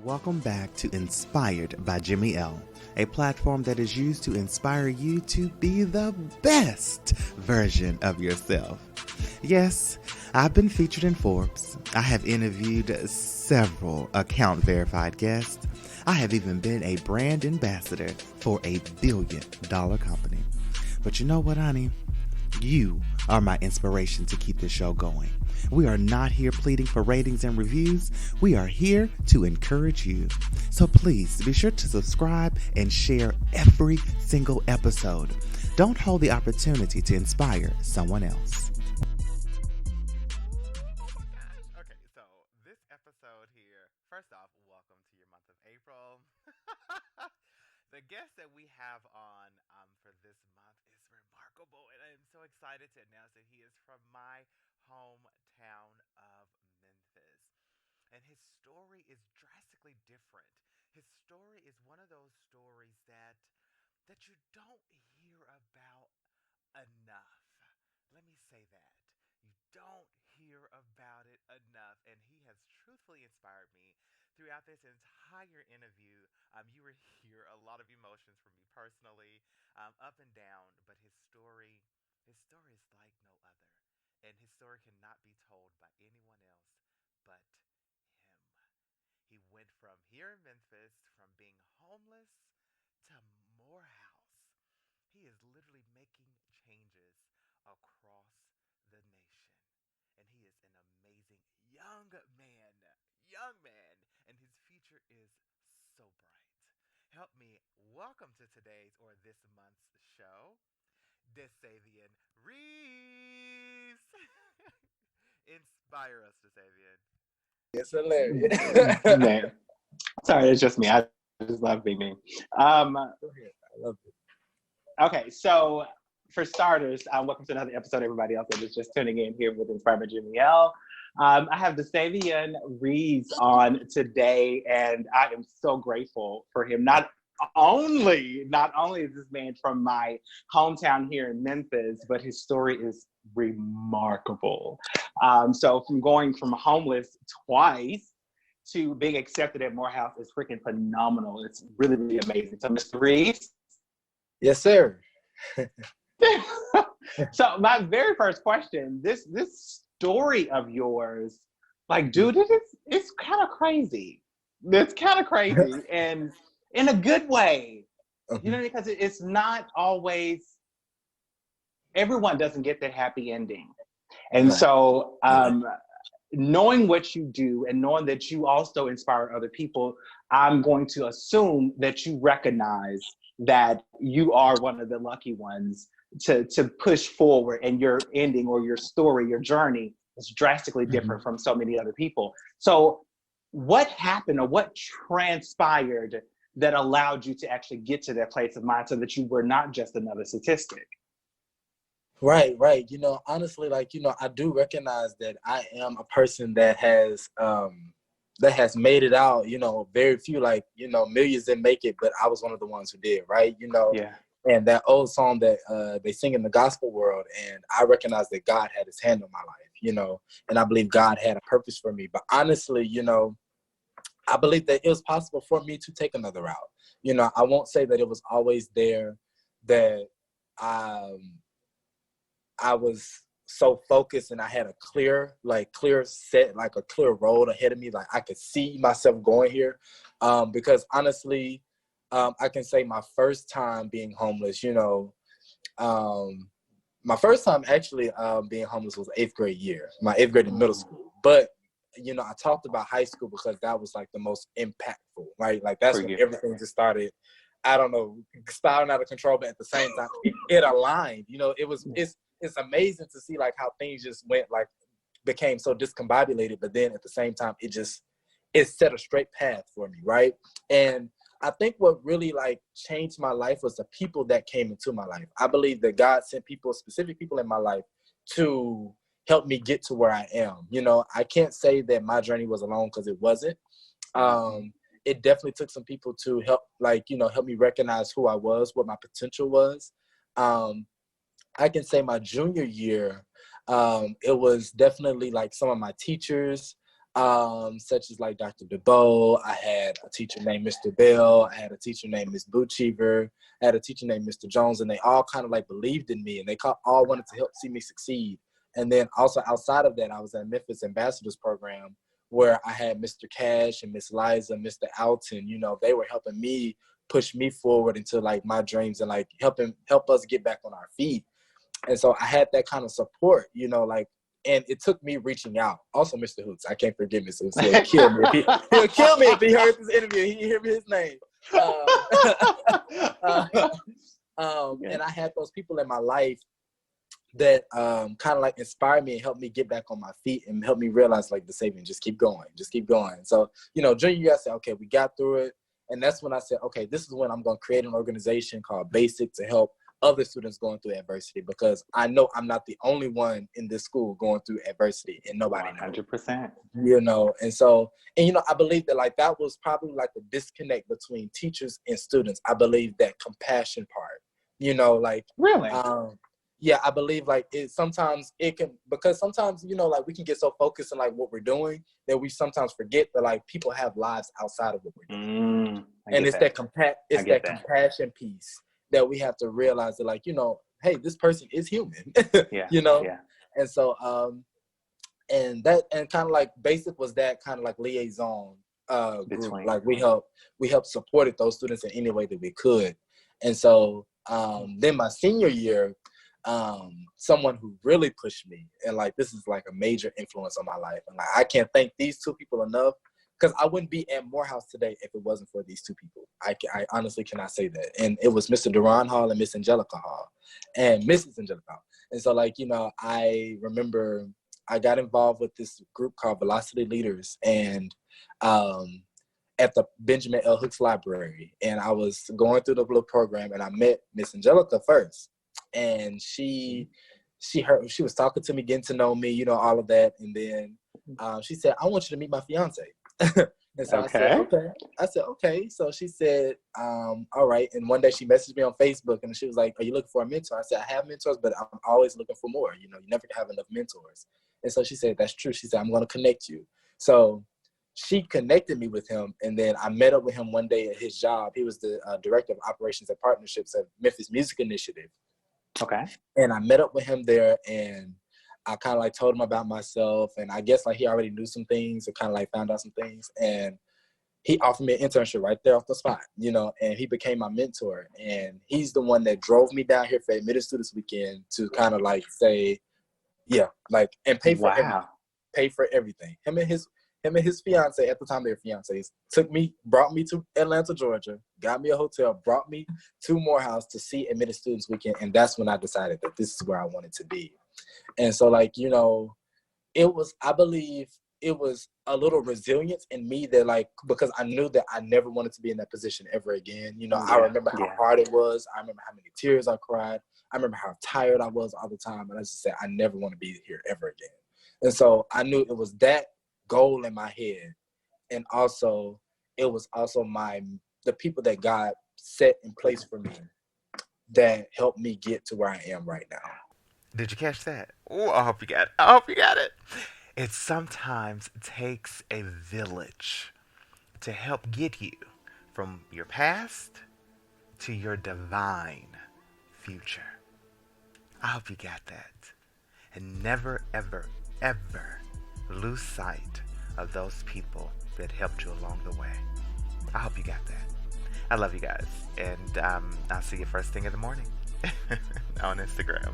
Welcome back to Inspired by JimmyL, a platform that is used to inspire you to be the best version of yourself. Yes, I've been featured in Forbes. I have interviewed several account-verified guests. I have even been a brand ambassador for a billion-dollar company. But you know what, honey? You are my inspiration to keep this show going. We are not here pleading for ratings and reviews. We are here to encourage you. So please be sure to subscribe and share every single episode. Don't hold the opportunity to inspire someone else. Okay, so this episode here, first off, welcome to your month of April. The guest that we have on for this month is remarkable, and I'm so excited to announce that he is from my hometown of Memphis. And his story is drastically different. His story is one of those stories that you don't hear about enough. Let me say that. You don't hear about it enough. And he has truthfully inspired me throughout this entire interview. You will hear a lot of emotions from me personally, up and down, but his story is like no other. And his story cannot be told by anyone else but him. He went from here in Memphis, from being homeless to Morehouse. He is literally making changes across the nation. And he is an amazing young man. Young man. And his future is so bright. Help me welcome to today's or this month's show, Dacavien Reeves. Inspire us, Dacavien. It's hilarious. Man, sorry, it's just me. I just love being me. I love it. Okay, so for starters, welcome to another episode, everybody else that is just tuning in here with Inspired by JimmyL. I have Dacavien Reeves on today, and I am so grateful for him. Not only is this man from my hometown here in Memphis, but his story is remarkable. So from going from homeless twice to being accepted at Morehouse is freaking phenomenal. It's really, really amazing. So Mr. Reeves. Yes, sir. So my very first question, this story of yours, like, dude, it's kind of crazy. It's kind of crazy, and in a good way, you know, because it's not always, everyone doesn't get that happy ending. And so knowing what you do and knowing that you also inspire other people, I'm going to assume that you recognize that you are one of the lucky ones to push forward, and your ending or your story, your journey is drastically different from so many other people. So what happened or what transpired that allowed you to actually get to that place of mind so that you were not just another statistic? Right. You know, honestly, like, you know, I do recognize that I am a person that has made it out. You know, very few, like, you know, millions didn't make it, but I was one of the ones who did, right? You know, Yeah. And that old song that they sing in the gospel world, and I recognize that God had his hand on my life, you know, and I believe God had a purpose for me. But honestly, you know, I believe that it was possible for me to take another route. You know, I won't say that it was always there, that I was so focused and I had a clear set, like a clear road ahead of me. Like I could see myself going here. Because honestly, I can say my first time being homeless, you know, my first time actually being homeless was 8th grade year, my 8th grade in middle school. But, you know, I talked about high school because that was like the most impactful, right? Like that's when everything just started, I don't know, spiraling out of control, but at the same time, it aligned. You know, it's amazing to see like how things just went, like became so discombobulated, but then at the same time, it set a straight path for me, right? And I think what really like changed my life was the people that came into my life. I believe that God sent people, specific people in my life, to help me get to where I am. You know, I can't say that my journey was alone because it wasn't. It definitely took some people to help, like, you know, help me recognize who I was, what my potential was. I can say my junior year, it was definitely like some of my teachers, such as like Dr. DeBow. I had a teacher named Mr. Bell. I had a teacher named Ms. Boocheever. I had a teacher named Mr. Jones, and they all kind of like believed in me, and they all wanted to help see me succeed. And then also outside of that, I was at Memphis Ambassadors Program, where I had Mr. Cash and Miss Liza, Mr. Alton. You know, they were helping me push me forward into like my dreams and like help us get back on our feet. And so I had that kind of support, you know, like, and it took me reaching out. Also, Mr. Hoots, I can't forget Mr. Hoots. He'll kill me if he heard this interview. He hear me his name. And I had those people in my life that kind of like inspired me and helped me get back on my feet and helped me realize like the saving, just keep going. So, you know, junior year, I said, okay, we got through it. And that's when I said, okay, this is when I'm going to create an organization called Basic to help other students going through adversity, because I know I'm not the only one in this school going through adversity, and nobody 100%. You know, and so, and you know, I believe that like that was probably like the disconnect between teachers and students. I believe that compassion part, you know, like really, yeah, I believe like sometimes it can, because sometimes, you know, like we can get so focused on like what we're doing that we sometimes forget that like people have lives outside of what we're doing. And it's that compassion piece that we have to realize that, like, you know, hey, this person is human. You know? Yeah. And so and kind of like Basic was that kind of like liaison group. Like we helped supported those students in any way that we could. And so then my senior year, someone who really pushed me, and like this is like a major influence on my life, and like I can't thank these two people enough, because I wouldn't be at Morehouse today if it wasn't for these two people. I honestly cannot say that. And it was Mr. Duran Hall and Miss Angelica Hall and Mrs. Angelica Hall. And so like, you know, I remember I got involved with this group called Velocity Leaders, and at the Benjamin L. Hooks Library, and I was going through the little program, and I met Miss Angelica first. And she was talking to me, getting to know me, you know, all of that. And then she said, I want you to meet my fiance. And so I said, okay. So she said, all right. And one day she messaged me on Facebook, and she was like, are you looking for a mentor? I said, I have mentors, but I'm always looking for more. You know, you never have enough mentors. And so she said, that's true. She said, I'm going to connect you. So she connected me with him. And then I met up with him one day at his job. He was the director of operations and partnerships at Memphis Music Initiative. Okay. And I met up with him there, and I kind of like told him about myself, and I guess like he already knew some things, and kind of like found out some things, and he offered me an internship right there off the spot, you know, and he became my mentor. And he's the one that drove me down here for Admitted Students Weekend to kind of like say, yeah, like, and pay for everything. Him and his fiance, at the time they were fiancés, brought me to Atlanta, Georgia, got me a hotel, brought me to Morehouse to see Admitted Students Weekend. And that's when I decided that this is where I wanted to be. And so like, you know, I believe it was a little resilience in me that like, because I knew that I never wanted to be in that position ever again. You know, I remember how hard it was. I remember how many tears I cried. I remember how tired I was all the time. And I just said, I never want to be here ever again. And so I knew it was that goal in my head, and also it was also the people that God set in place for me that helped me get to where I am right now. Did you catch that? Oh, I hope you got it. It sometimes takes a village to help get you from your past to your divine future. I hope you got that. And never, ever, ever lose sight of those people that helped you along the way. I hope you got that. I love you guys. And I'll see you first thing in the morning on Instagram.